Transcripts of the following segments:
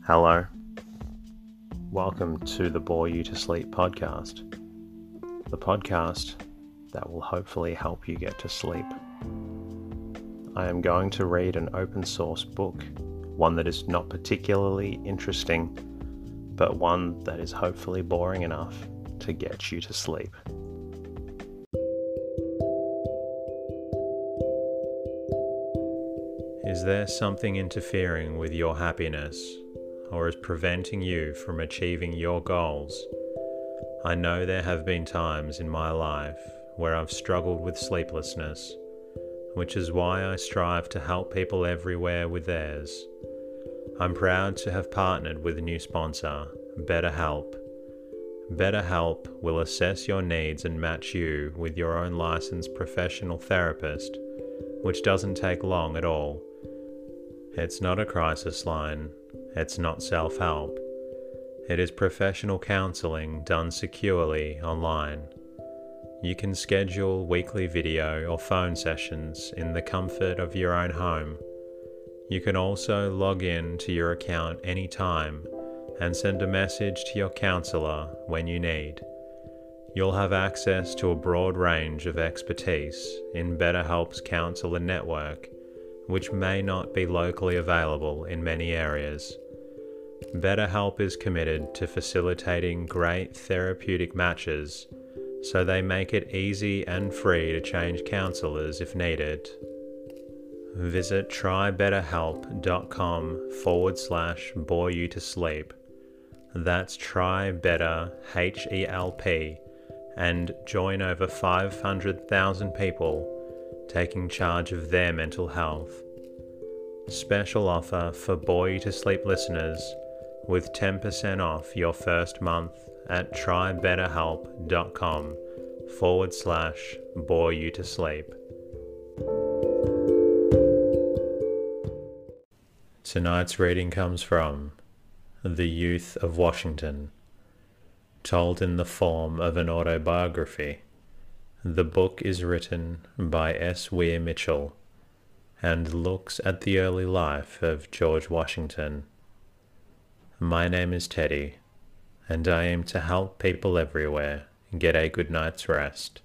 Hello. Welcome to the Bore You to Sleep podcast. The podcast that will hopefully help you get to sleep. I am going to read an open source book, one that is not particularly interesting, but one that is hopefully boring enough to get you to sleep. Is there something interfering with your happiness, or is preventing you from achieving your goals? I know there have been times in my life where I've struggled with sleeplessness, which is why I strive to help people everywhere with theirs. I'm proud to have partnered with a new sponsor, BetterHelp. BetterHelp will assess your needs and match you with your own licensed professional therapist, which doesn't take long at all. It's not a crisis line. It's not self-help. It is professional counseling done securely online. You can schedule weekly video or phone sessions in the comfort of your own home. You can also log in to your account anytime and send a message to your counselor when you need. You'll have access to a broad range of expertise in BetterHelp's counselor network, which may not be locally available in many areas. BetterHelp is committed to facilitating great therapeutic matches, so they make it easy and free to change counselors if needed. Visit trybetterhelp.com/bore you to sleep. That's trybetterhelp, and join over 500,000 people taking charge of their mental health. Special offer for Bore You to Sleep listeners with 10% off your first month at trybetterhelp.com/bore you to sleep. Tonight's reading comes from The Youth of Washington, told in the form of an autobiography. The book is written by S Weir Mitchell and looks at the early life of George Washington. My name is Teddy, and I aim to help people everywhere get a good night's rest.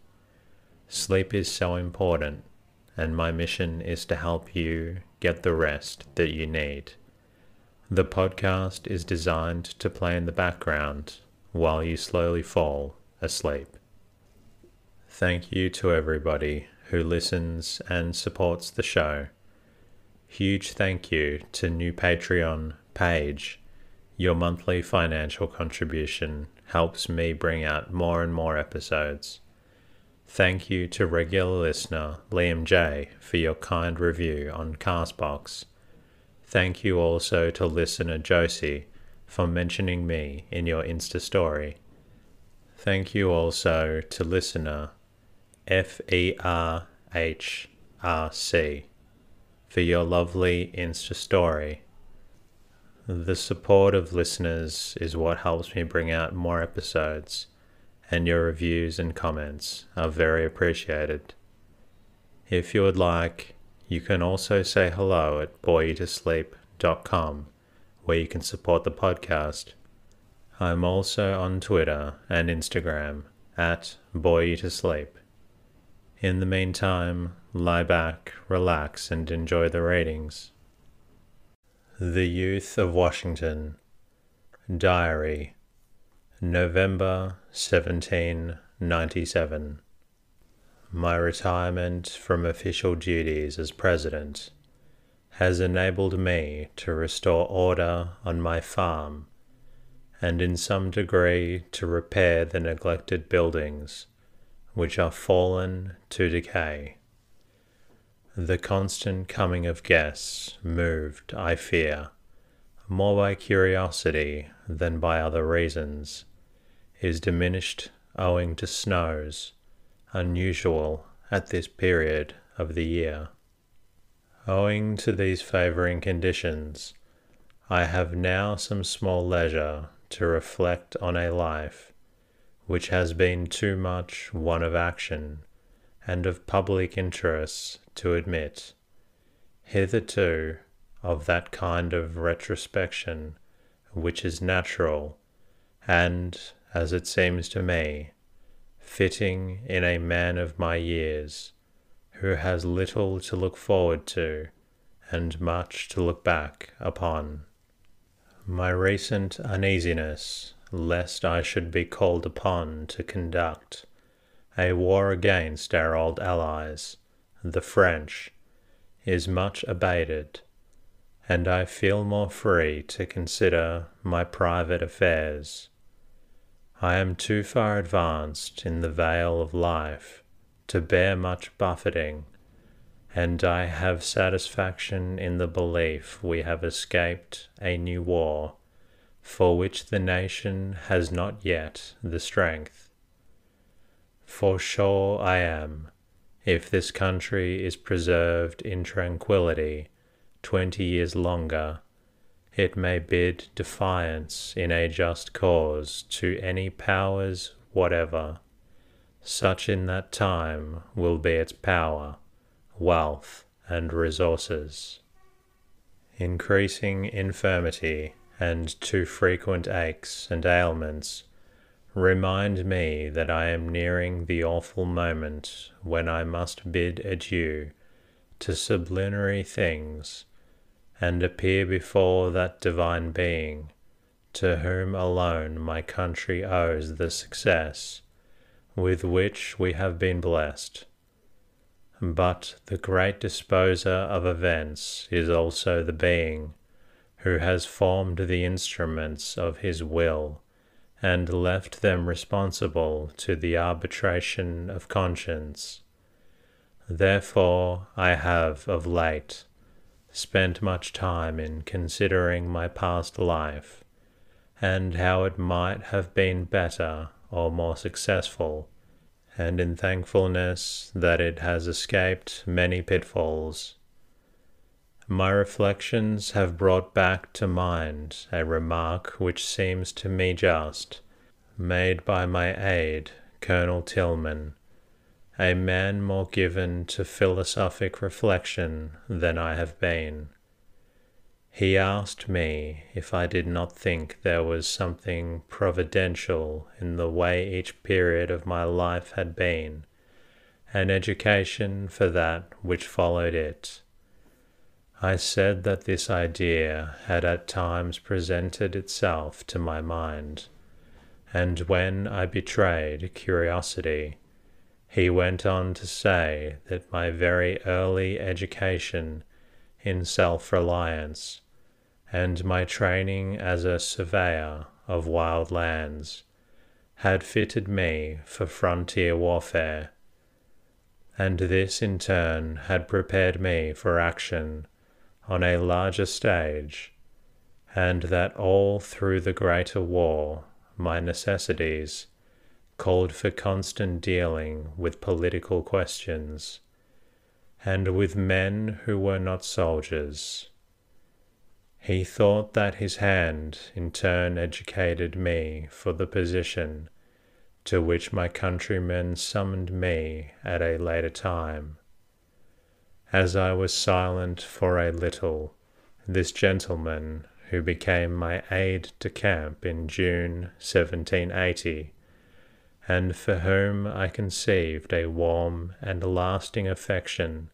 Sleep is so important, and my mission is to help you get the rest that you need. The podcast is designed to play in the background while you slowly fall asleep. Thank you to everybody who listens and supports the show. Huge thank you to new Patreon Paige. Your monthly financial contribution helps me bring out more and more episodes. Thank you to regular listener Liam J for your kind review on Castbox. Thank you also to listener Josie for mentioning me in your Insta story. Thank you also to listener FERHRC for your lovely Insta story. The support of listeners is what helps me bring out more episodes, and your reviews and comments are very appreciated. If you would like, you can also say hello at boreyouTosleep.com, where you can support the podcast. I'm also on Twitter and Instagram at boreyouTosleep. In the meantime, lie back, relax, and enjoy the readings. The Youth of Washington, Diary, November 1797. My retirement from official duties as president has enabled me to restore order on my farm and in some degree to repair the neglected buildings which are fallen to decay. The constant coming of guests moved, I fear, more by curiosity than by other reasons, is diminished owing to snows, unusual at this period of the year. Owing to these favouring conditions, I have now some small leisure to reflect on a life which has been too much one of action and of public interests to admit. Hitherto, of that kind of retrospection which is natural, and, as it seems to me, fitting in a man of my years, who has little to look forward to and much to look back upon. My recent uneasiness, lest I should be called upon to conduct a war against our old allies, the French, is much abated, and I feel more free to consider my private affairs. I am too far advanced in the vale of life to bear much buffeting, and I have satisfaction in the belief we have escaped a new war, for which the nation has not yet the strength. For sure I am, if this country is preserved in tranquillity 20 years longer, it may bid defiance in a just cause to any powers whatever. Such in that time will be its power, wealth, and resources. Increasing infirmity and too frequent aches and ailments remind me that I am nearing the awful moment when I must bid adieu to sublunary things and appear before that divine being to whom alone my country owes the success with which we have been blessed. But the great disposer of events is also the being who has formed the instruments of his will and left them responsible to the arbitration of conscience. Therefore I have of late spent much time in considering my past life, and how it might have been better or more successful, and in thankfulness that it has escaped many pitfalls. My reflections have brought back to mind a remark which seems to me just, made by my aide, Colonel Tillman, a man more given to philosophic reflection than I have been. He asked me if I did not think there was something providential in the way each period of my life had been, an education for that which followed it. I said that this idea had at times presented itself to my mind, and when I betrayed curiosity, he went on to say that my very early education in self-reliance and my training as a surveyor of wild lands had fitted me for frontier warfare, and this in turn had prepared me for action on a larger stage, and that all through the greater war my necessities called for constant dealing with political questions, and with men who were not soldiers. He thought that his hand in turn educated me for the position to which my countrymen summoned me at a later time. As I was silent for a little, this gentleman, who became my aide-de-camp in June 1780, and for whom I conceived a warm and lasting affection,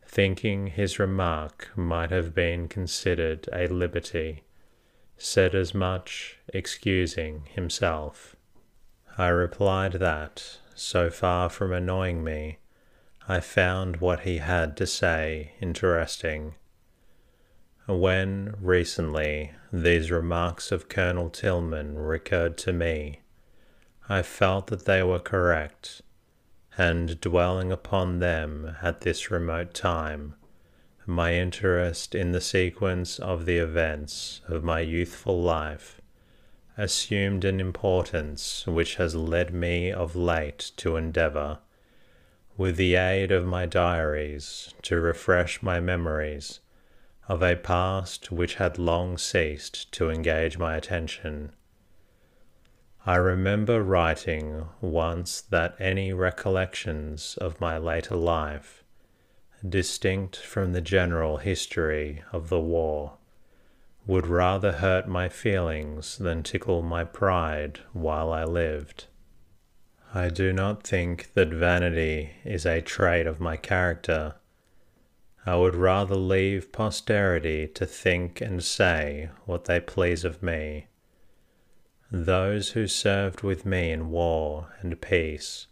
thinking his remark might have been considered a liberty, said as much, excusing himself. I replied that, so far from annoying me, I found what he had to say interesting. When, recently, these remarks of Colonel Tillman recurred to me, I felt that they were correct, and dwelling upon them at this remote time, my interest in the sequence of the events of my youthful life assumed an importance which has led me of late to endeavour, with the aid of my diaries, to refresh my memories of a past which had long ceased to engage my attention. I remember writing once that any recollections of my later life, distinct from the general history of the war, would rather hurt my feelings than tickle my pride while I lived. I do not think that vanity is a trait of my character. I would rather leave posterity to think and say what they please of me. Those who served with me in war and peace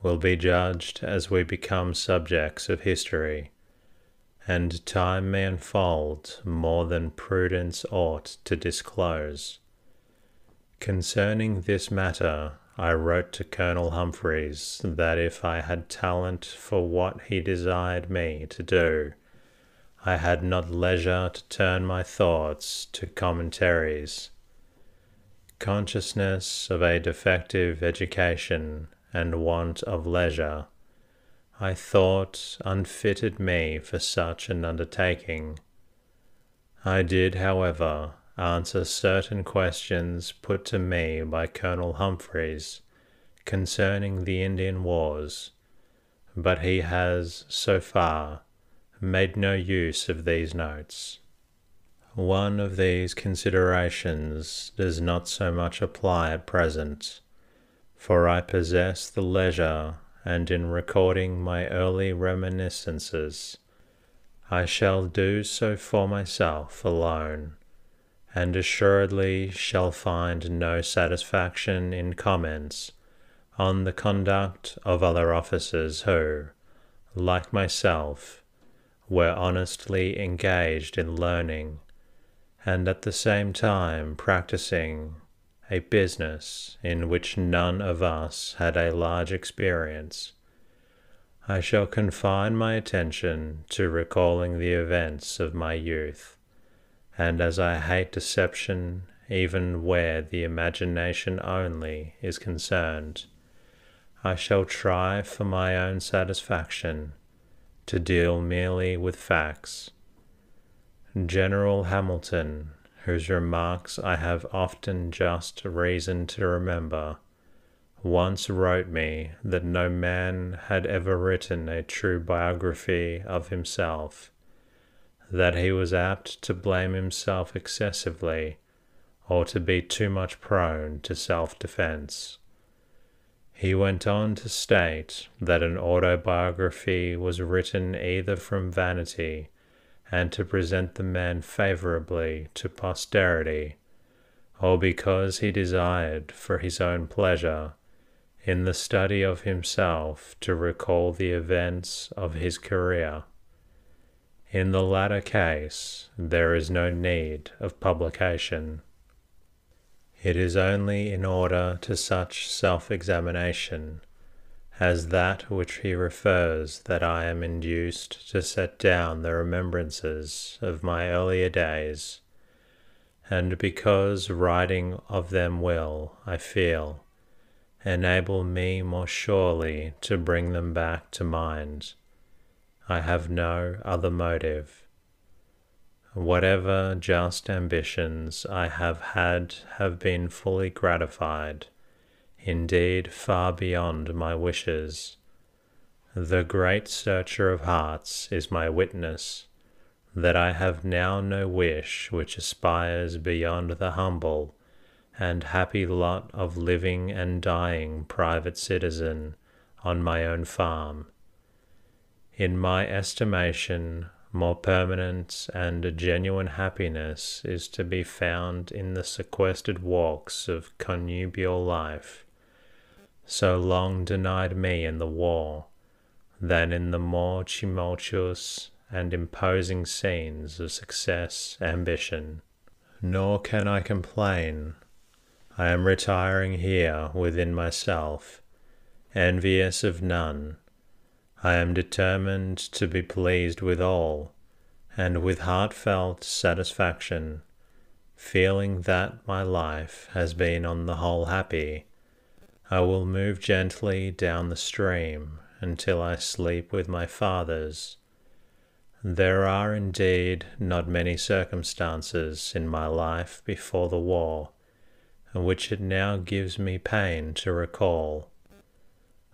will be judged as we become subjects of history, and time may unfold more than prudence ought to disclose. Concerning this matter, I wrote to Colonel Humphreys that if I had talent for what he desired me to do, I had not leisure to turn my thoughts to commentaries. Consciousness of a defective education and want of leisure, I thought, unfitted me for such an undertaking. I did, however, answer certain questions put to me by Colonel Humphreys concerning the Indian wars, but he has, so far, made no use of these notes. One of these considerations does not so much apply at present, for I possess the leisure, and in recording my early reminiscences, I shall do so for myself alone, and assuredly shall find no satisfaction in comments on the conduct of other officers who, like myself, were honestly engaged in learning, and at the same time practicing a business in which none of us had a large experience. I shall confine my attention to recalling the events of my youth, and as I hate deception even where the imagination only is concerned, I shall try for my own satisfaction to deal merely with facts. General Hamilton, whose remarks I have often just reason to remember, once wrote me that no man had ever written a true biography of himself, that he was apt to blame himself excessively, or to be too much prone to self-defense. He went on to state that an autobiography was written either from vanity and to present the man favorably to posterity, or because he desired for his own pleasure, in the study of himself, to recall the events of his career. In the latter case, there is no need of publication. It is only in order to such self-examination as that which he refers that I am induced to set down the remembrances of my earlier days, and because writing of them will, I feel, enable me more surely to bring them back to mind. I have no other motive. Whatever just ambitions I have had have been fully gratified, indeed far beyond my wishes. The great searcher of hearts is my witness that I have now no wish which aspires beyond the humble and happy lot of living and dying private citizen on my own farm. In my estimation, more permanent and genuine happiness is to be found in the sequestered walks of connubial life, so long denied me in the war, than in the more tumultuous and imposing scenes of success, ambition. Nor can I complain. I am retiring here within myself, envious of none. I am determined to be pleased with all, and with heartfelt satisfaction, feeling that my life has been on the whole happy, I will move gently down the stream until I sleep with my fathers. There are indeed not many circumstances in my life before the war, which it now gives me pain to recall.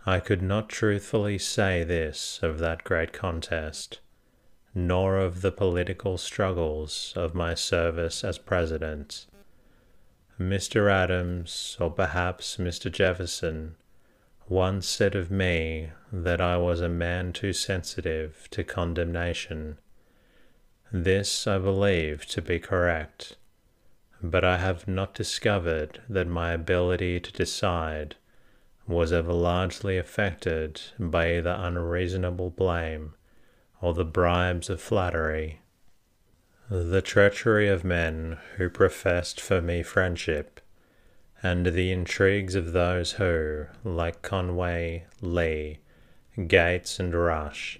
I could not truthfully say this of that great contest, nor of the political struggles of my service as president. Mr. Adams, or perhaps Mr. Jefferson, once said of me that I was a man too sensitive to condemnation. This I believe to be correct, but I have not discovered that my ability to decide was ever largely affected by either unreasonable blame or the bribes of flattery. The treachery of men who professed for me friendship, and the intrigues of those who, like Conway, Lee, Gates, and Rush,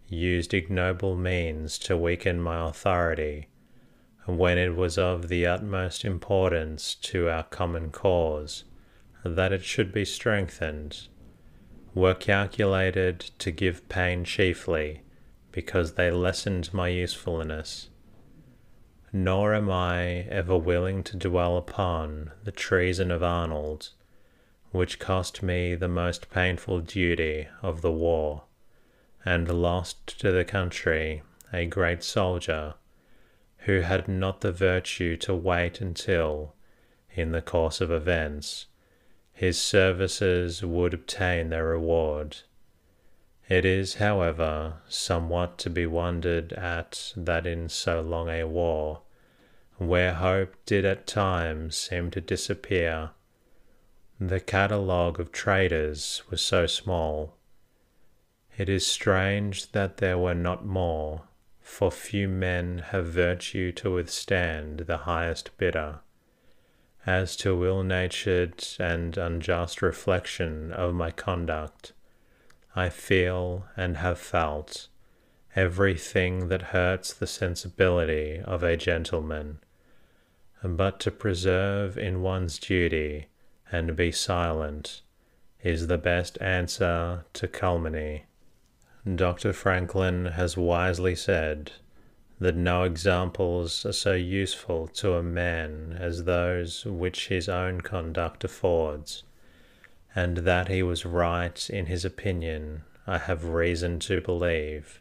used ignoble means to weaken my authority, when it was of the utmost importance to our common cause that it should be strengthened, were calculated to give pain chiefly because they lessened my usefulness. Nor am I ever willing to dwell upon the treason of Arnold, which cost me the most painful duty of the war, and lost to the country a great soldier, who had not the virtue to wait until, in the course of events, his services would obtain their reward. It is, however, somewhat to be wondered at that in so long a war, where hope did at times seem to disappear, the catalogue of traitors was so small. It is strange that there were not more, for few men have virtue to withstand the highest bidder. As to ill-natured and unjust reflection of my conduct, I feel and have felt everything that hurts the sensibility of a gentleman, but to preserve in one's duty and be silent is the best answer to calumny. Dr. Franklin has wisely said that no examples are so useful to a man as those which his own conduct affords, and that he was right in his opinion I have reason to believe.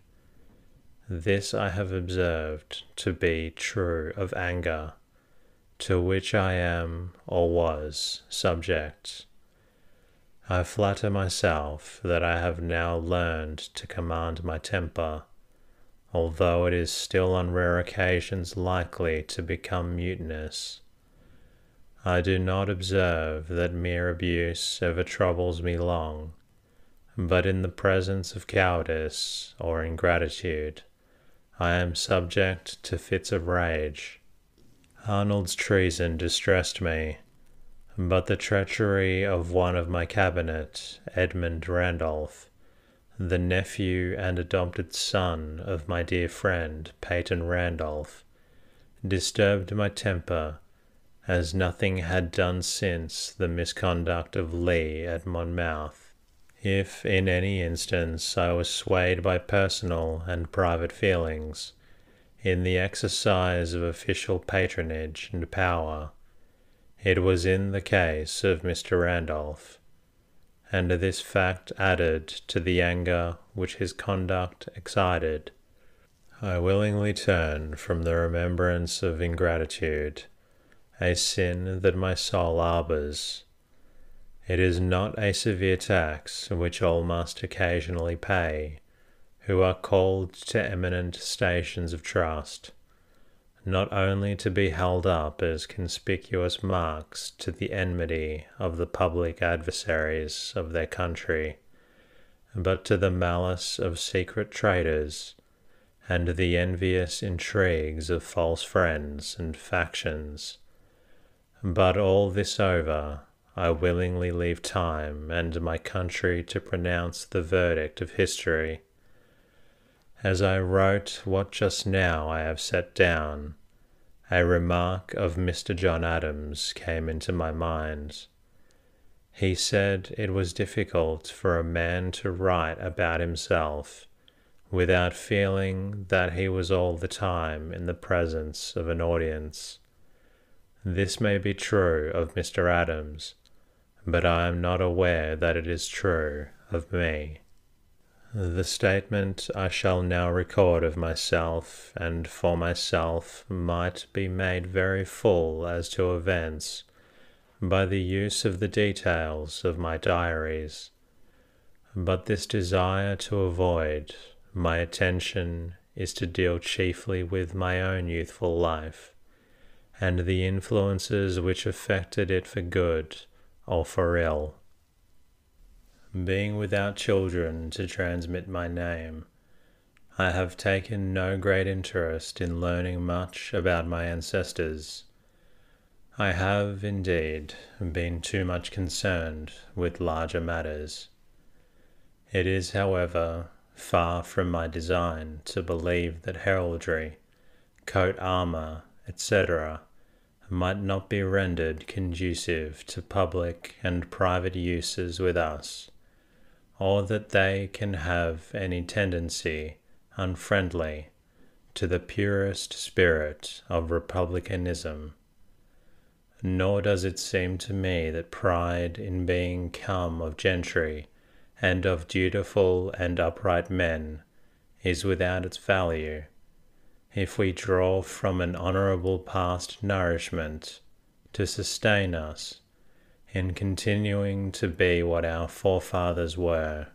This I have observed to be true of anger, to which I am, or was, subject. I flatter myself that I have now learned to command my temper, although it is still on rare occasions likely to become mutinous. I do not observe that mere abuse ever troubles me long, but in the presence of cowardice or ingratitude, I am subject to fits of rage. Arnold's treason distressed me, but the treachery of one of my cabinet, Edmund Randolph, the nephew and adopted son of my dear friend Peyton Randolph, disturbed my temper as nothing had done since the misconduct of Lee at Monmouth. If in any instance I was swayed by personal and private feelings, in the exercise of official patronage and power, it was in the case of Mr. Randolph, and this fact added to the anger which his conduct excited. I willingly turn from the remembrance of ingratitude, a sin that my soul harbours. It is not a severe tax which all must occasionally pay, who are called to eminent stations of trust, not only to be held up as conspicuous marks to the enmity of the public adversaries of their country, but to the malice of secret traitors, and the envious intrigues of false friends and factions. But all this over, I willingly leave time and my country to pronounce the verdict of history. As I wrote what just now I have set down, a remark of Mr. John Adams came into my mind. He said it was difficult for a man to write about himself without feeling that he was all the time in the presence of an audience. This may be true of Mr. Adams, but I am not aware that it is true of me. The statement I shall now record of myself and for myself might be made very full as to events by the use of the details of my diaries, but this desire to avoid my attention is to deal chiefly with my own youthful life and the influences which affected it for good or for ill. Being without children to transmit my name, I have taken no great interest in learning much about my ancestors. I have, indeed, been too much concerned with larger matters. It is, however, far from my design to believe that heraldry, coat armour, etc., might not be rendered conducive to public and private uses with us, or that they can have any tendency unfriendly to the purest spirit of republicanism. Nor does it seem to me that pride in being come of gentry and of dutiful and upright men is without its value, if we draw from an honourable past nourishment to sustain us in continuing to be what our forefathers were.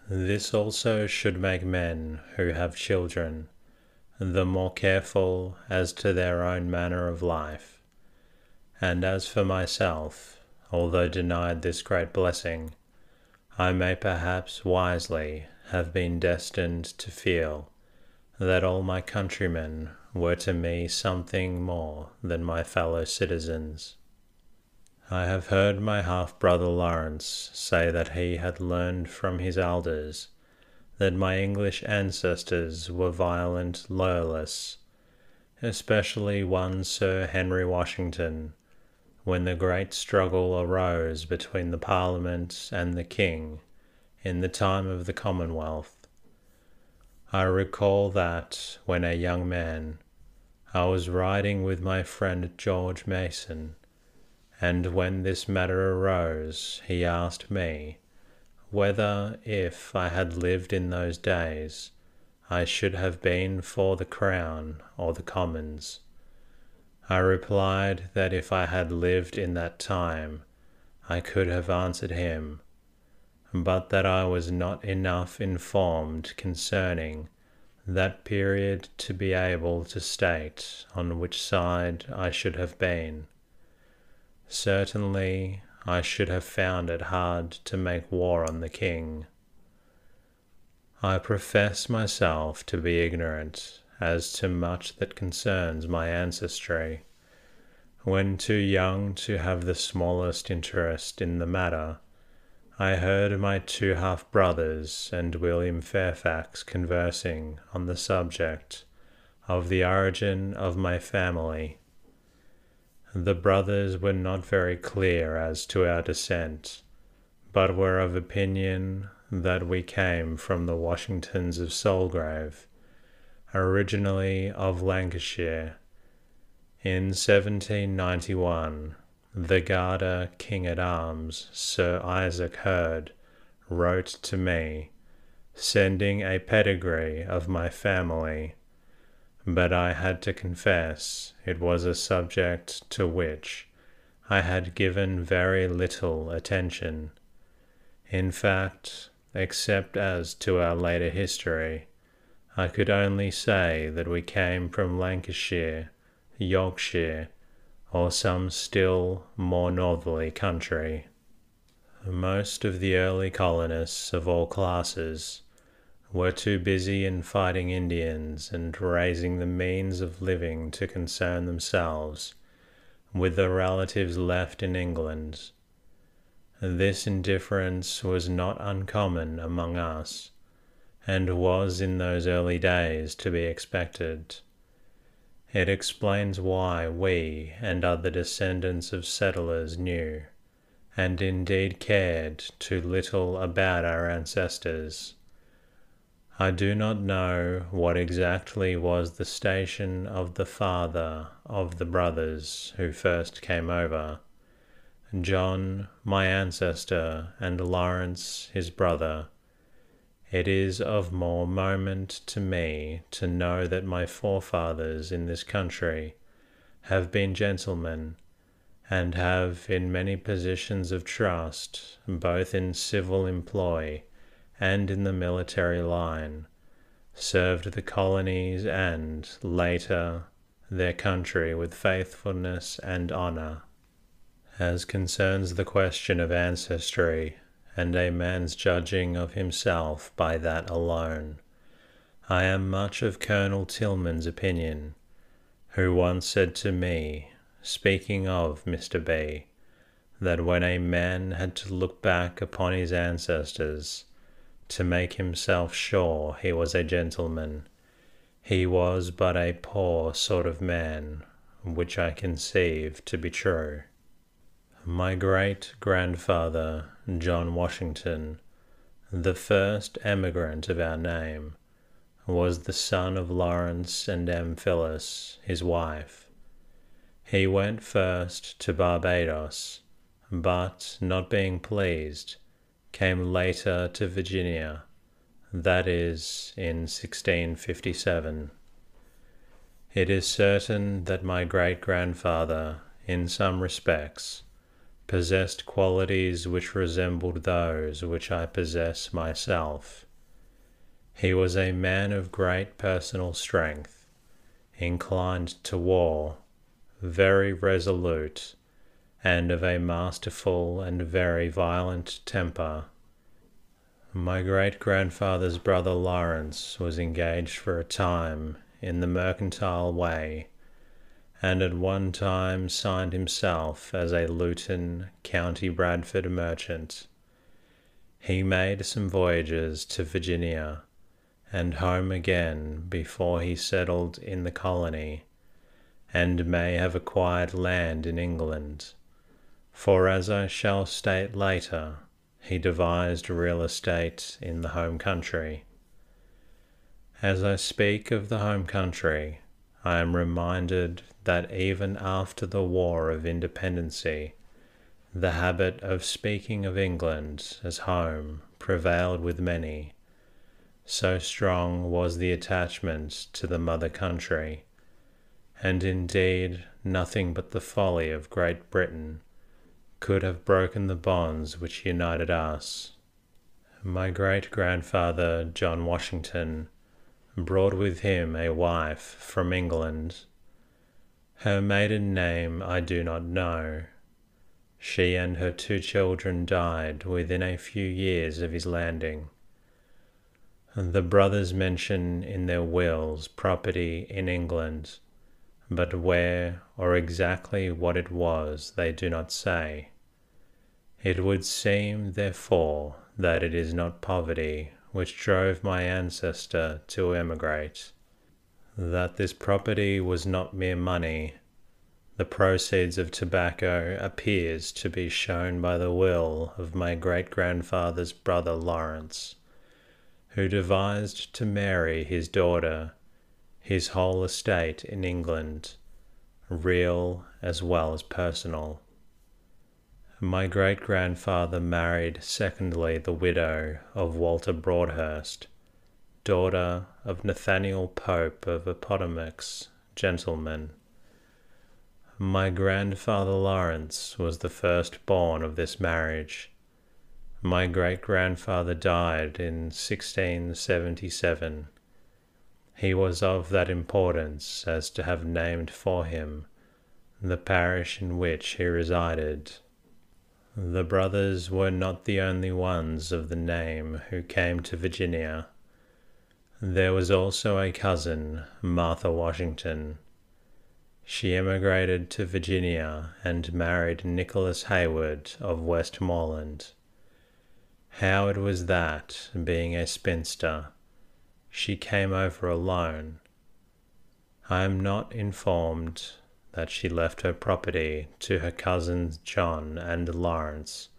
This also should make men who have children the more careful as to their own manner of life. And as for myself, although denied this great blessing, I may perhaps wisely have been destined to feel that all my countrymen were to me something more than my fellow citizens. I have heard my half-brother Lawrence say that he had learned from his elders that my English ancestors were violent loyalists, especially one Sir Henry Washington, when the great struggle arose between the Parliament and the King in the time of the Commonwealth. I recall that, when a young man, I was riding with my friend George Mason, and when this matter arose, he asked me whether, if I had lived in those days, I should have been for the Crown or the Commons. I replied that if I had lived in that time, I could have answered him, but that I was not enough informed concerning that period to be able to state on which side I should have been. Certainly, I should have found it hard to make war on the King. I profess myself to be ignorant as to much that concerns my ancestry. When too young to have the smallest interest in the matter, I heard my two half-brothers and William Fairfax conversing on the subject of the origin of my family. The brothers were not very clear as to our descent, but were of opinion that we came from the Washingtons of Solgrave, originally of Lancashire. In 1791, the Garter King-at-Arms, Sir Isaac Hurd, wrote to me, sending a pedigree of my family, but I had to confess it was a subject to which I had given very little attention. In fact, except as to our later history, I could only say that we came from Lancashire, Yorkshire, or some still more northerly country. Most of the early colonists of all classes were too busy in fighting Indians and raising the means of living to concern themselves with the relatives left in England. This indifference was not uncommon among us, and was in those early days to be expected. It explains why we and other descendants of settlers knew, and indeed cared, too little about our ancestors. I do not know what exactly was the station of the father of the brothers who first came over. John, my ancestor, and Lawrence, his brother. It is of more moment to me to know that my forefathers in this country have been gentlemen, and have in many positions of trust, both in civil employ and in the military line, served the colonies and, later, their country with faithfulness and honour. As concerns the question of ancestry, and a man's judging of himself by that alone, I am much of Colonel Tillman's opinion, who once said to me, speaking of Mr. B., that when a man had to look back upon his ancestors to make himself sure he was a gentleman, he was but a poor sort of man, which I conceive to be true. My great-grandfather, John Washington, the first emigrant of our name, was the son of Lawrence and M. Phyllis, his wife. He went first to Barbados, but, not being pleased, came later to Virginia, that is, in 1657. It is certain that my great-grandfather, in some respects, possessed qualities which resembled those which I possess myself. He was a man of great personal strength, inclined to war, very resolute, and of a masterful and very violent temper. My great-grandfather's brother Lawrence was engaged for a time in the mercantile way, and at one time signed himself as a Luton, County Bradford merchant. He made some voyages to Virginia and home again before he settled in the colony, and may have acquired land in England, for as I shall state later, he devised real estate in the home country. As I speak of the home country, I am reminded that even after the War of Independency, the habit of speaking of England as home prevailed with many. So strong was the attachment to the mother country, and indeed nothing but the folly of Great Britain could have broken the bonds which united us. My great-grandfather, John Washington, brought with him a wife from England. Her maiden name I do not know. She and her 2 children died within a few years of his landing. The brothers mention in their wills property in England, but where or exactly what it was they do not say. It would seem, therefore, that it is not poverty which drove my ancestor to emigrate, that this property was not mere money. The proceeds of tobacco appears to be shown by the will of my great-grandfather's brother Lawrence, who devised to Mary his daughter his whole estate in England, real as well as personal. My great-grandfather married secondly the widow of Walter Broadhurst, daughter of Nathaniel Pope of Appomattox, gentleman. My grandfather Lawrence was the firstborn of this marriage. My great-grandfather died in 1677. He was of that importance as to have named for him the parish in which he resided. The brothers were not the only ones of the name who came to Virginia. There was also a cousin, Martha Washington. She emigrated to Virginia and married Nicholas Hayward of Westmoreland. How it was that, being a spinster, she came over alone, I am not informed. That she left her property to her cousins John and Lawrence,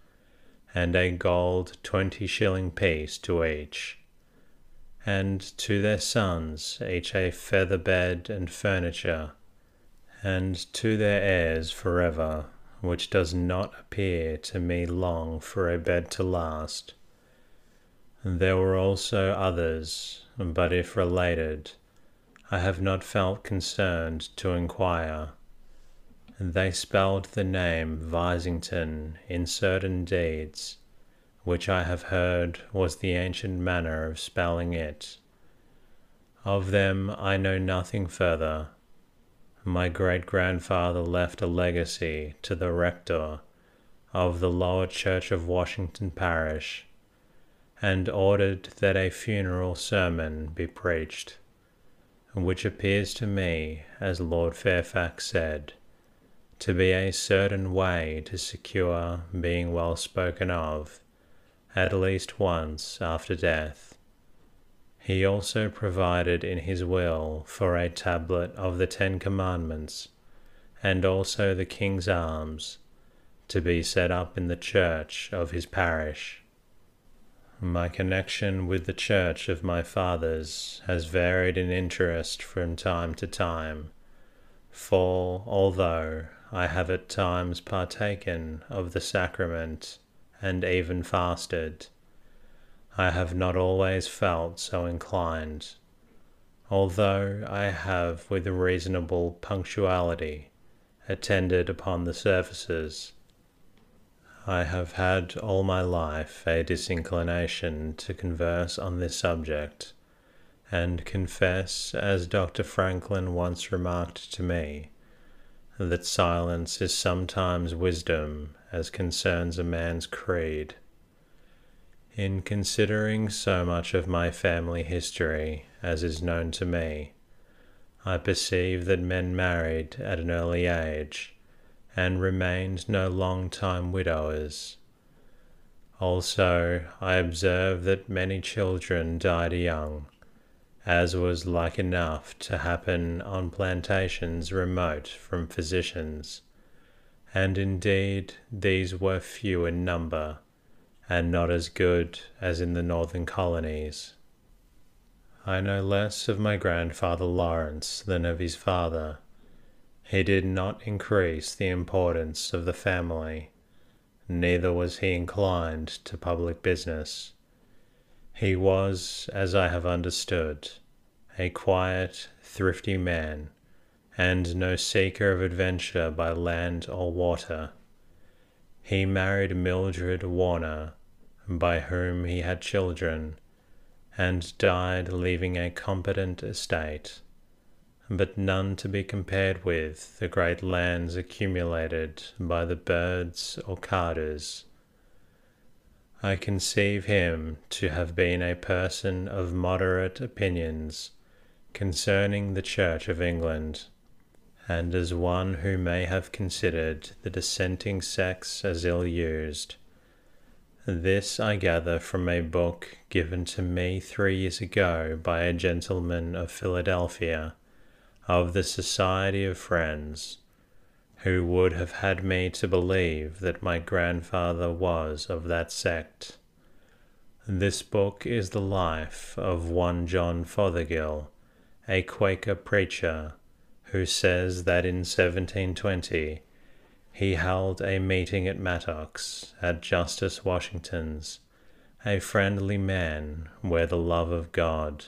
and a gold 20-shilling piece to each, and to their sons each a feather bed and furniture, and to their heirs forever, which does not appear to me long for a bed to last. There were also others, but if related, I have not felt concerned to inquire. They spelled the name Visington in certain deeds, which I have heard was the ancient manner of spelling it. Of them I know nothing further. My great-grandfather left a legacy to the rector of the lower church of Washington Parish, and ordered that a funeral sermon be preached, which appears to me, as Lord Fairfax said, to be a certain way to secure being well spoken of, at least once after death. He also provided in his will for a tablet of the 10 Commandments, and also the King's Arms, to be set up in the church of his parish. My connection with the church of my fathers has varied in interest from time to time, for although I have at times partaken of the sacrament and even fasted, I have not always felt so inclined, although I have with reasonable punctuality attended upon the services. I have had all my life a disinclination to converse on this subject, and confess, as Dr. Franklin once remarked to me, that silence is sometimes wisdom as concerns a man's creed. In considering so much of my family history as is known to me, I perceive that men married at an early age, and remained no long time widowers. Also, I observe that many children died young, as was like enough to happen on plantations remote from physicians, and indeed these were few in number, and not as good as in the northern colonies. I know less of my grandfather Lawrence than of his father. He did not increase the importance of the family, neither was he inclined to public business. He was, as I have understood, a quiet, thrifty man, and no seeker of adventure by land or water. He married Mildred Warner, by whom he had children, and died leaving a competent estate, but none to be compared with the great lands accumulated by the Birds or Carters. I conceive him to have been a person of moderate opinions concerning the Church of England, and as one who may have considered the dissenting sects as ill-used. This I gather from a book given to me 3 years ago by a gentleman of Philadelphia, of the Society of Friends, who would have had me to believe that my grandfather was of that sect. This book is the life of one John Fothergill, a Quaker preacher, who says that in 1720 he held a meeting at Mattox, at Justice Washington's, a friendly man, where the love of God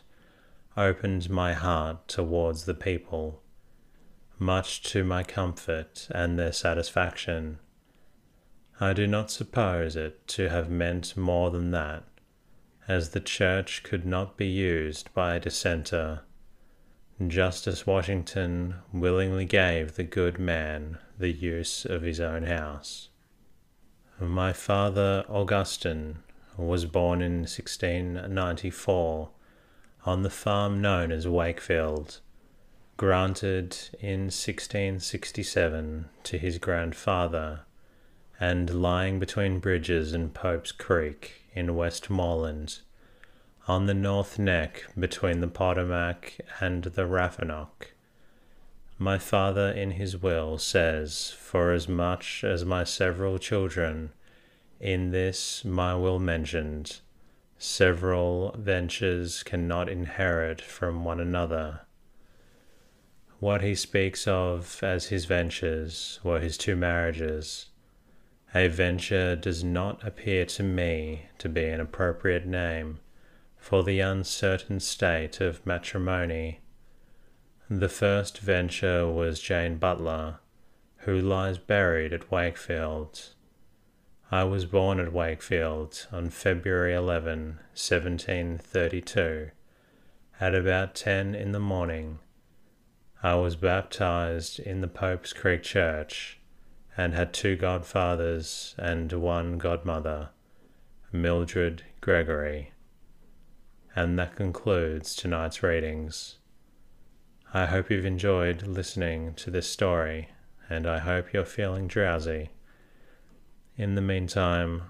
opened my heart towards the people, much to my comfort and their satisfaction. I do not suppose it to have meant more than that, as the church could not be used by a dissenter. Justice Washington willingly gave the good man the use of his own house. My father, Augustine, was born in 1694 on the farm known as Wakefield, granted in 1667 to his grandfather, and lying between Bridges and Pope's Creek in Westmoreland, on the north neck between the Potomac and the Rappahannock. My father in his will says, for as much as my several children, in this my will mentioned, several ventures cannot inherit from one another. What he speaks of as his ventures were his 2 marriages, A venture does not appear to me to be an appropriate name for the uncertain state of matrimony. The first venture was Jane Butler, who lies buried at Wakefield. I was born at Wakefield on February 11, 1732, at about 10 in the morning. I was baptized in the Pope's Creek Church and had 2 godfathers and 1 godmother, Mildred Gregory. And that concludes tonight's readings. I hope you've enjoyed listening to this story, and I hope you're feeling drowsy. In the meantime,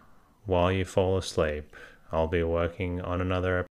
while you fall asleep, I'll be working on another